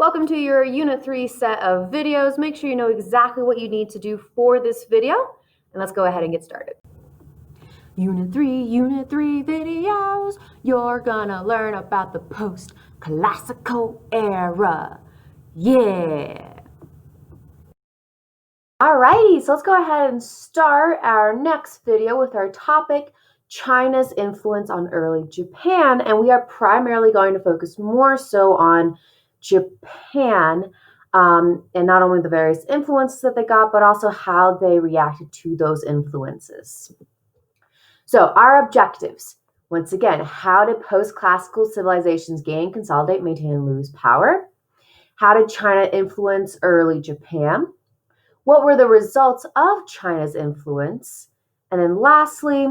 Welcome to your Unit 3 set of videos. Make sure you know exactly what you need to do for this video, and let's go ahead and get started. Unit 3 videos. You're gonna learn about the post-classical era. Yeah! Alrighty, so let's go ahead and start our next video with our topic, China's influence on early Japan, and we are primarily going to focus more so on Japan, and not only the various influences that they got, but also how they reacted to those influences. So our objectives, once again, how did post-classical civilizations gain, consolidate, maintain, and lose power? How did China influence early Japan? What were the results of China's influence? And then lastly,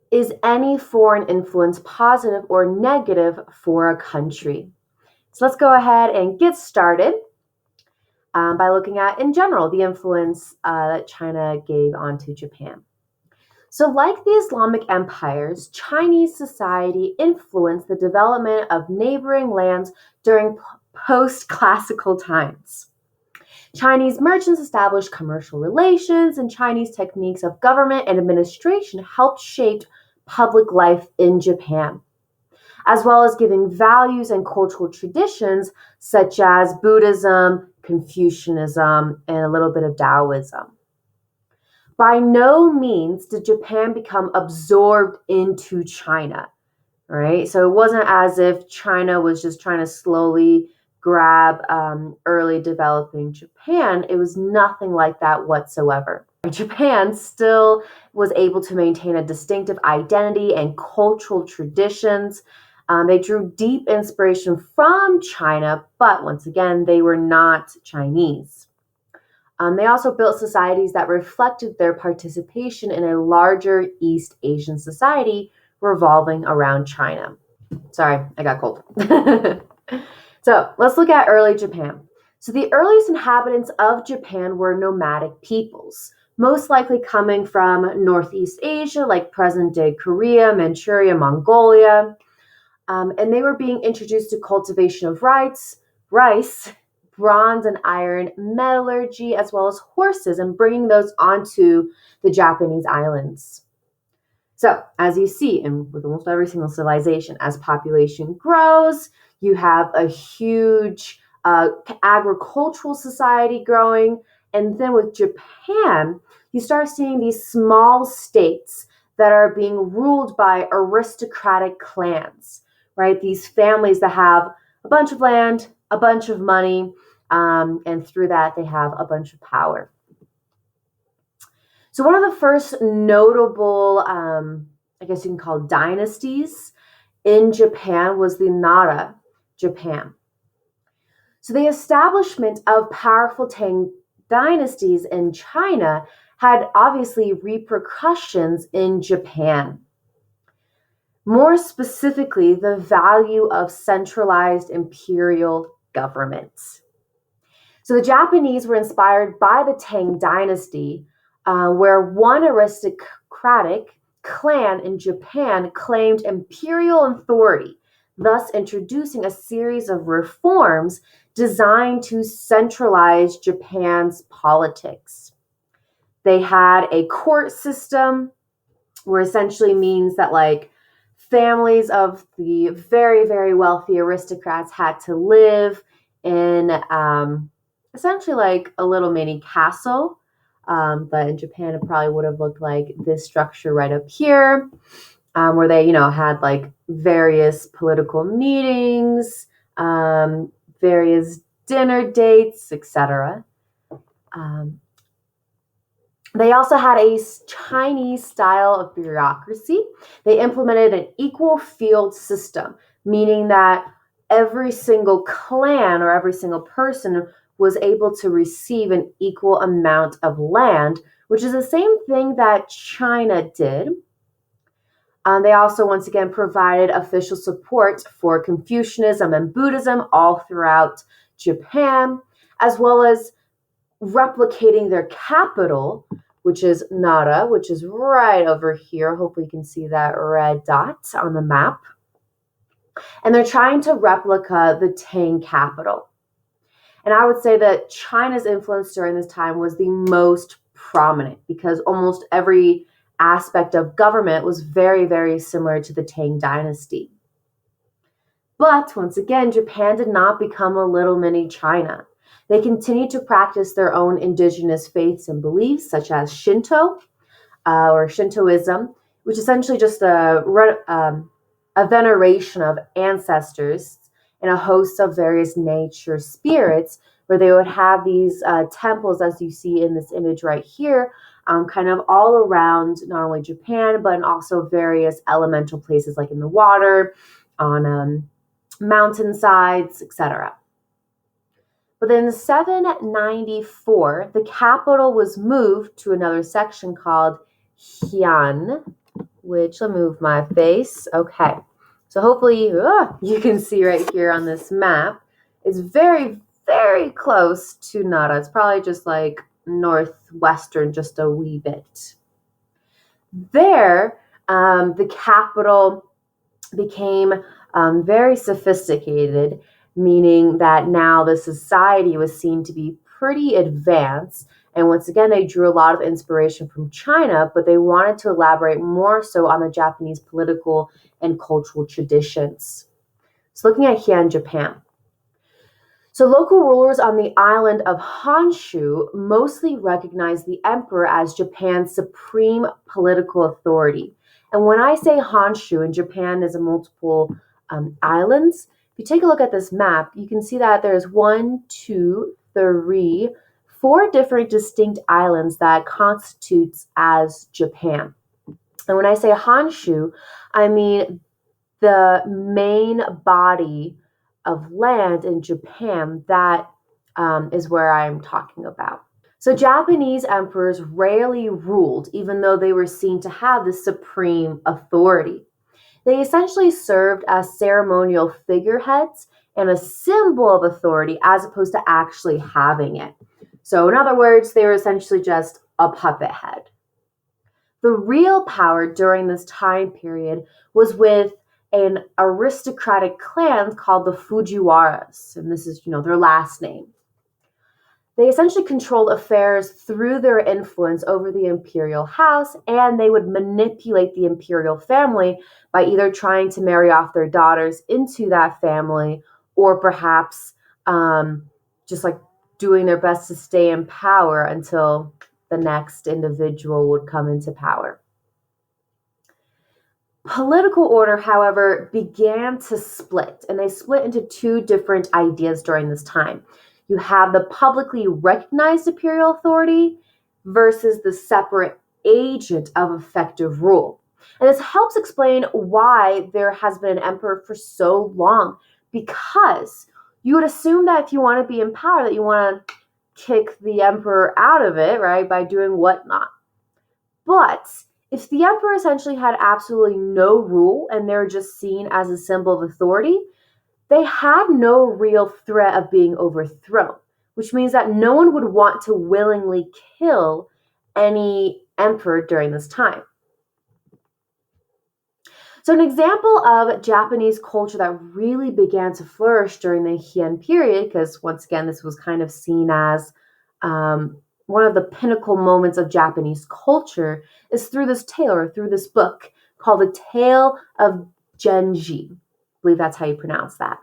is any foreign influence positive or negative for a country? So let's go ahead and get started by looking at, in general, the influence that China gave onto Japan. So like the Islamic empires, Chinese society influenced the development of neighboring lands during post-classical times. Chinese merchants established commercial relations, and Chinese techniques of government and administration helped shape public life in Japan, as well as giving values and cultural traditions such as Buddhism, Confucianism, and a little bit of Taoism. By no means did Japan become absorbed into China, right? So it wasn't as if China was just trying to slowly grab early developing Japan. It was nothing like that whatsoever. Japan still was able to maintain a distinctive identity and cultural traditions. They drew deep inspiration from China, but once again, they were not Chinese. They also built societies that reflected their participation in a larger East Asian society revolving around China. Sorry, I got cold. So let's look at early Japan. So the earliest inhabitants of Japan were nomadic peoples, most likely coming from Northeast Asia, like present-day Korea, Manchuria, Mongolia. And they were being introduced to cultivation of rice, bronze and iron, metallurgy, as well as horses, and bringing those onto the Japanese islands. So, as you see, and with almost every single civilization, as population grows, you have a huge agricultural society growing. And then with Japan, you start seeing these small states that are being ruled by aristocratic clans, right? These families that have a bunch of land, a bunch of money, and through that, they have a bunch of power. So one of the first notable, I guess you can call dynasties in Japan was the Nara, Japan. So the establishment of powerful Tang dynasties in China had obviously repercussions in Japan. More specifically, the value of centralized imperial government. So the Japanese were inspired by the Tang Dynasty, where one aristocratic clan in Japan claimed imperial authority, thus introducing a series of reforms designed to centralize Japan's politics. They had a court system, where essentially means that like families of the very, very wealthy aristocrats had to live in essentially like a little mini castle. But in Japan, it probably would have looked like this structure right up here, where they, had like various political meetings, various dinner dates, etc. They also had a Chinese style of bureaucracy. They implemented an equal field system, meaning that every single clan or every single person was able to receive an equal amount of land, which is the same thing that China did. They also, once again, provided official support for Confucianism and Buddhism all throughout Japan, as well as replicating their capital, which is Nara, which is right over here. Hopefully you can see that red dot on the map. And they're trying to replicate the Tang capital. And I would say that China's influence during this time was the most prominent because almost every aspect of government was very, very similar to the Tang Dynasty. But once again, Japan did not become a little mini China. They continued to practice their own indigenous faiths and beliefs, such as or Shintoism, which is essentially just a veneration of ancestors and a host of various nature spirits, where they would have these temples, as you see in this image right here, kind of all around not only Japan, but in also various elemental places like in the water, on mountainsides, etc. But then in 794, the capital was moved to another section called Heian, which, let me move my face. Okay. So hopefully you can see right here on this map. It's very, very close to Nara. It's probably just like northwestern, just a wee bit. There, the capital became very sophisticated, meaning that now the society was seen to be pretty advanced. And once again, they drew a lot of inspiration from China, but they wanted to elaborate more so on the Japanese political and cultural traditions. So looking at Heian, Japan. So local rulers on the island of Honshu mostly recognized the emperor as Japan's supreme political authority. And when I say Honshu, in Japan is a multiple islands. If you take a look at this map, you can see that there's 1, 2, 3, 4 different distinct islands that constitutes as Japan. And when I say Honshu, I mean the main body of land in Japan. That is where I'm talking about. So Japanese emperors rarely ruled, even though they were seen to have the supreme authority. They essentially served as ceremonial figureheads and a symbol of authority as opposed to actually having it. So in other words, they were essentially just a puppet head. The real power during this time period was with an aristocratic clan called the Fujiwaras, and this is, their last name. They essentially controlled affairs through their influence over the imperial house, and they would manipulate the imperial family by either trying to marry off their daughters into that family or perhaps just like doing their best to stay in power until the next individual would come into power. Political order, however, began to split, and they split into 2 different ideas during this time. You have the publicly recognized imperial authority versus the separate agent of effective rule. And this helps explain why there has been an emperor for so long, because you would assume that if you want to be in power, that you want to kick the emperor out of it, right, by doing whatnot. But if the emperor essentially had absolutely no rule and they're just seen as a symbol of authority, they had no real threat of being overthrown, which means that no one would want to willingly kill any emperor during this time. So an example of Japanese culture that really began to flourish during the Heian period, because once again, this was kind of seen as one of the pinnacle moments of Japanese culture, is through this tale or through this book called The Tale of Genji. I believe that's how you pronounce that.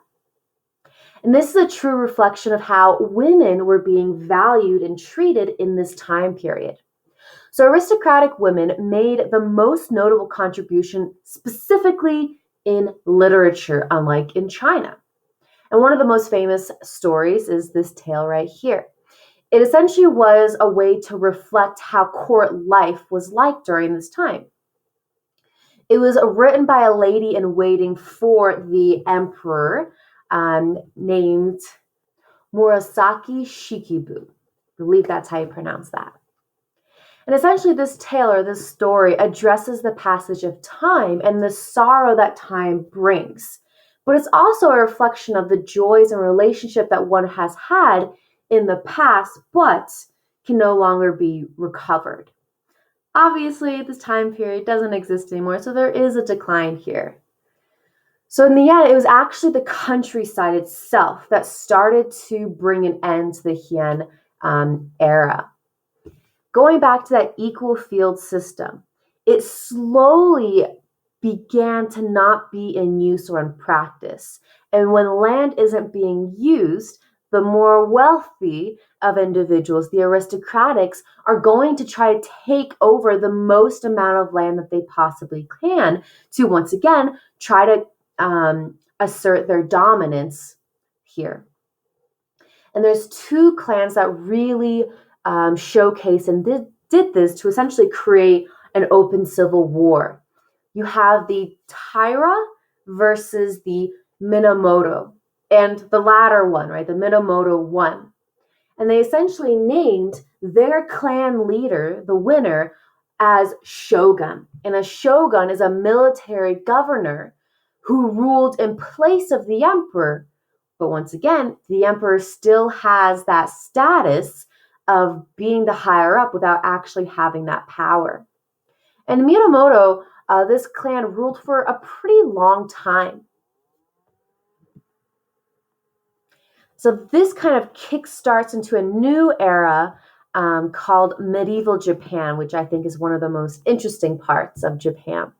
And this is a true reflection of how women were being valued and treated in this time period. So aristocratic women made the most notable contribution specifically in literature, unlike in China. And one of the most famous stories is this tale right here. It essentially was a way to reflect how court life was like during this time. It was written by a lady in waiting for the emperor named Murasaki Shikibu. I believe that's how you pronounce that. And essentially this tale or this story addresses the passage of time and the sorrow that time brings. But it's also a reflection of the joys and relationship that one has had in the past, but can no longer be recovered. Obviously, this time period doesn't exist anymore, so there is a decline here. So in the end, it was actually the countryside itself that started to bring an end to the Heian era. Going back to that equal field system, it slowly began to not be in use or in practice. And when land isn't being used, the more wealthy of individuals, the aristocratics, are going to try to take over the most amount of land that they possibly can to once again try to assert their dominance here. And there's two clans that really showcase and did this to essentially create an open civil war. You have the Taira versus the Minamoto, and the latter one, right, the Minamoto won. And they essentially named their clan leader, the winner, as shogun. And a shogun is a military governor who ruled in place of the emperor. But once again, the emperor still has that status of being the higher up without actually having that power. And Minamoto, this clan ruled for a pretty long time. So this kind of kickstarts into a new era called medieval Japan, which I think is one of the most interesting parts of Japan.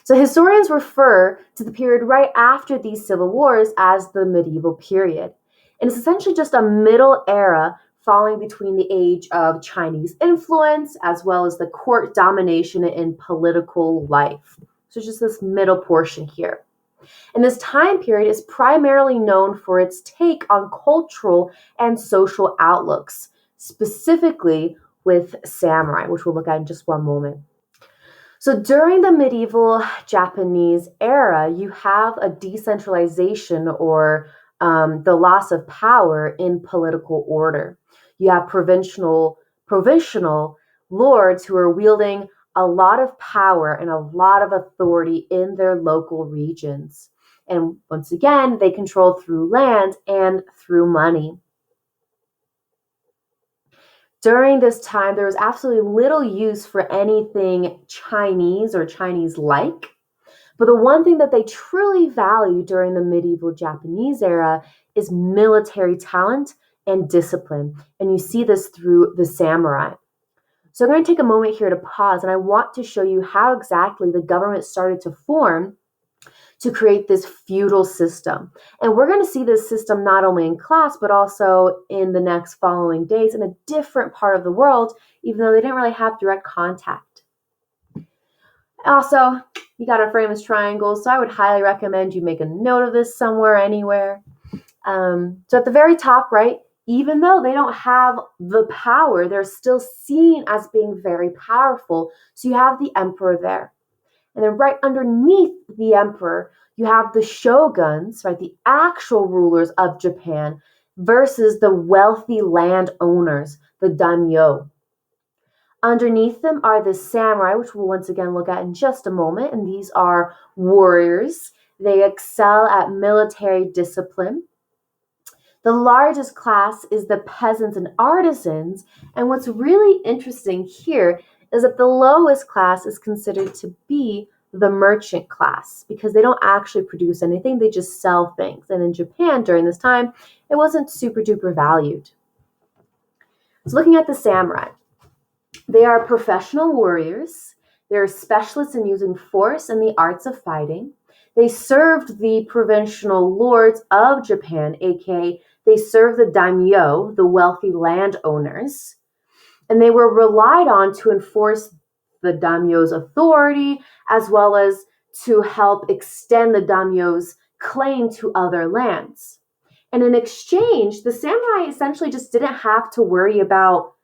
So historians refer to the period right after these civil wars as the medieval period. And it's essentially just a middle era falling between the age of Chinese influence as well as the court domination in political life. So just this middle portion here. And this time period is primarily known for its take on cultural and social outlooks, specifically with samurai, which we'll look at in just one moment. So during the medieval Japanese era, you have a decentralization or the loss of power in political order. You have provincial lords who are wielding a lot of power and a lot of authority in their local regions. And once again, they control through land and through money. During this time, there was absolutely little use for anything Chinese or Chinese-like. But the one thing that they truly value during the medieval Japanese era is military talent and discipline. And you see this through the samurai. So I'm going to take a moment here to pause, and I want to show you how exactly the government started to form to create this feudal system. And we're going to see this system not only in class, but also in the next following days in a different part of the world, even though they didn't really have direct contact. Also, you got to frame as triangles, so I would highly recommend you make a note of this somewhere, anywhere. So at the very top, right, even though they don't have the power, they're still seen as being very powerful. So you have the emperor there. And then right underneath the emperor, you have the shoguns, right, the actual rulers of Japan, versus the wealthy landowners, the daimyo. Underneath them are the samurai, which we'll once again look at in just a moment. And these are warriors. They excel at military discipline. The largest class is the peasants and artisans. And what's really interesting here is that the lowest class is considered to be the merchant class because they don't actually produce anything, they just sell things. And in Japan during this time, it wasn't super duper valued. So looking at the samurai, they are professional warriors. They're specialists in using force and the arts of fighting. They served the provincial lords of Japan, aka they served the daimyo, the wealthy landowners, and they were relied on to enforce the daimyo's authority as well as to help extend the daimyo's claim to other lands. And in exchange, the samurai essentially just didn't have to worry about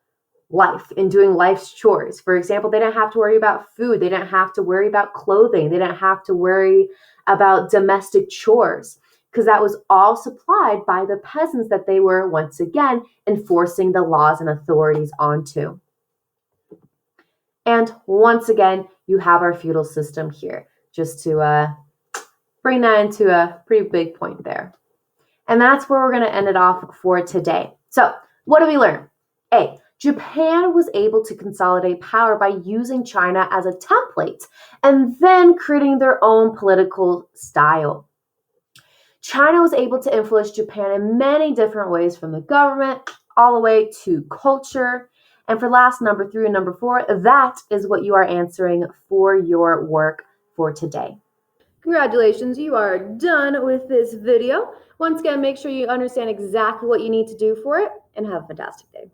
life and doing life's chores. For example, they didn't have to worry about food. They didn't have to worry about clothing. They didn't have to worry about domestic chores because that was all supplied by the peasants that they were, once again, enforcing the laws and authorities onto. And once again, you have our feudal system here, just to bring that into a pretty big point there. And that's where we're going to end it off for today. So what do we learn? A, Japan was able to consolidate power by using China as a template and then creating their own political style. China was able to influence Japan in many different ways, from the government all the way to culture. And for last, number 3 and number 4, that is what you are answering for your work for today. Congratulations, you are done with this video. Once again, make sure you understand exactly what you need to do for it, and have a fantastic day.